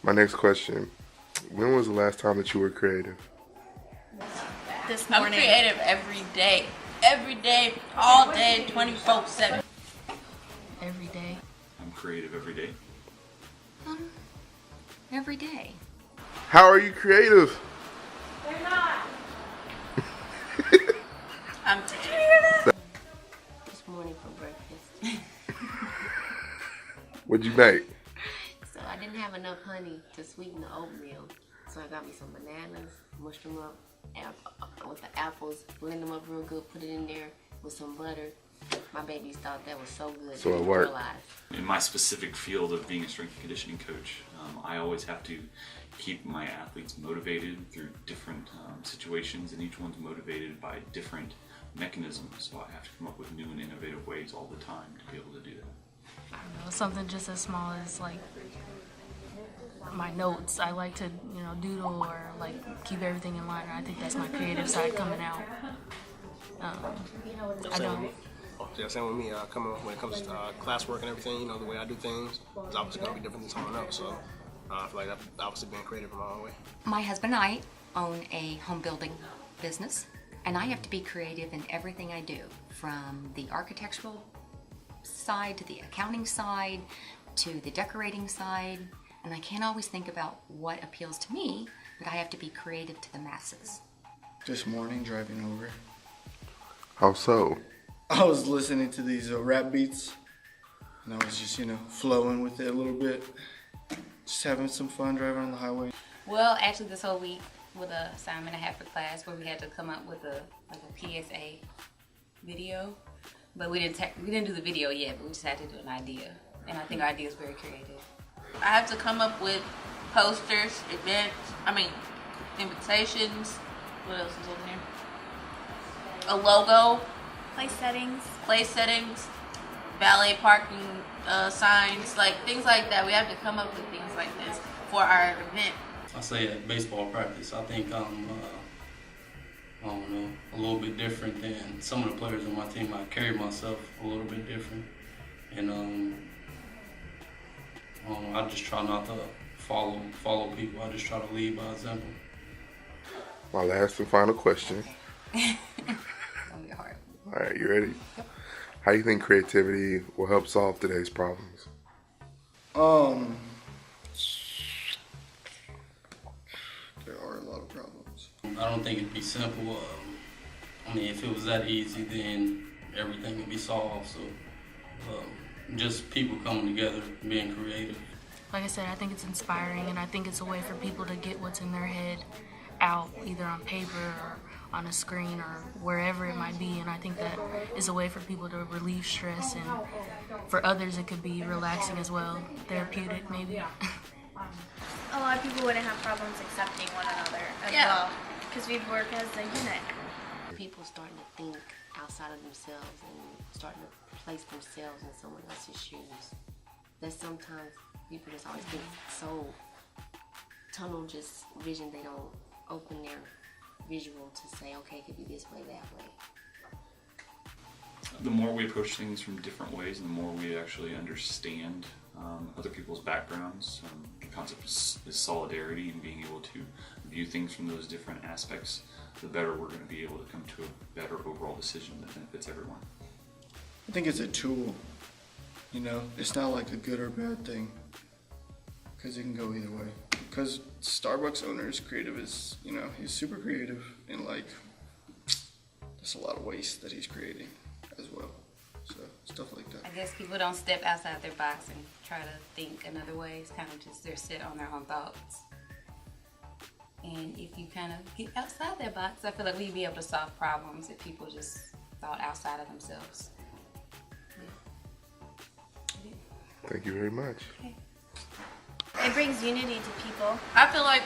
My next question. When was the last time that you were creative? This morning. I'm creative every day. Every day, all day, 24/7. Every day. I'm creative every day. Every day. How are you creative? They're not. I'm tired. This morning for breakfast. What'd you make? So I didn't have enough honey to sweeten the oatmeal. So I got me some bananas, mushed them up with the apples, blend them up real good, put it in there with some butter. My babies thought that was so good. So it worked. In my specific field of being a strength and conditioning coach, I always have to keep my athletes motivated through different situations, and each one's motivated by different mechanisms. So I have to come up with new and innovative ways all the time to be able to do that. I don't know, something just as small as like my notes. I like to, doodle or like keep everything in line. I think that's my creative side coming out. I don't. Yeah, same with me. Coming when it comes to classwork and everything, the way I do things is obviously going to be different than someone else. So I feel like I've obviously being creative in my own way. My husband and I own a home building business, and I have to be creative in everything I do, from the architectural side to the accounting side to the decorating side, and I can't always think about what appeals to me, but I have to be creative to the masses. This morning, driving over, How so? I was listening to these rap beats, and I was just, flowing with it a little bit, just having some fun driving on the highway. Well, actually, this whole week with an assignment I had for class where we had to come up with a PSA video, but we didn't do the video yet, but we just had to do an idea, and I think our idea is very creative. I have to come up with posters, invitations. What else is on here? A logo. Place settings, valet parking signs, like things like that. We have to come up with things like this for our event. I say at baseball practice, I think I'm, I don't know, a little bit different than some of the players on my team. I carry myself a little bit different, and I don't know, I just try not to follow people. I just try to lead by example. My last and final question. It's gonna be hard. All right, you ready? Yep. How do you think creativity will help solve today's problems? There are a lot of problems. I don't think it'd be simple. If it was that easy, then everything would be solved. So just people coming together, being creative. Like I said, I think it's inspiring, and I think it's a way for people to get what's in their head out, either on paper or on a screen or wherever it might be, and I think that is a way for people to relieve stress, and for others it could be relaxing as well, therapeutic maybe. A lot of people wouldn't have problems accepting one another as well, because we'd work as a unit. People starting to think outside of themselves and starting to place themselves in someone else's shoes. That sometimes people just always think so tunnel just vision, they don't open their visual to say, okay, it could be this way, that way. The more we approach things from different ways, and the more we actually understand other people's backgrounds, the concept is solidarity and being able to view things from those different aspects, the better we're going to be able to come to a better overall decision that benefits everyone. I think it's a tool, it's not like a good or bad thing, because it can go either way. Because Starbucks owner is creative, he's super creative, and there's a lot of waste that he's creating as well. So stuff like that. I guess people don't step outside their box and try to think another way. It's kind of just they're set on their own thoughts. And if you kind of get outside their box, I feel like we'd be able to solve problems if people just thought outside of themselves. Yeah. Thank you very much. Okay. It brings unity to people. I feel like,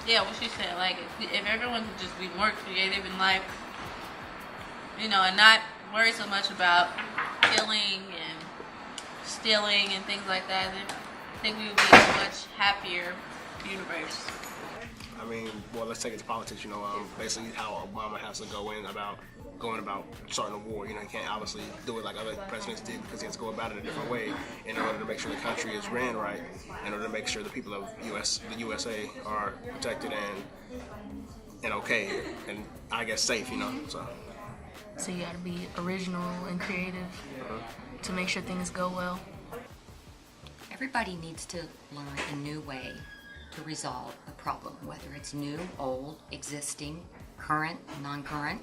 what she said, like if everyone could just be more creative in life, and not worry so much about killing and stealing and things like that, then I think we would be a much happier universe. Let's take it to politics, basically how Obama has to go in about going about starting a war. You know, he can't obviously do it like other presidents did because he has to go about it a different way in order to make sure the country is ran right, in order to make sure the people of the USA are protected and okay, and I guess safe, you know. So you gotta be original and creative to make sure things go well. Everybody needs to learn a new way to resolve a problem, whether it's new, old, existing, current, non-current,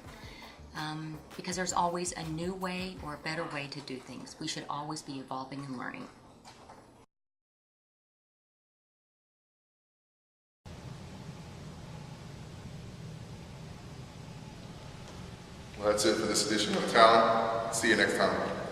because there's always a new way or a better way to do things. We should always be evolving and learning. Well, that's it for this edition of Talon. See you next time.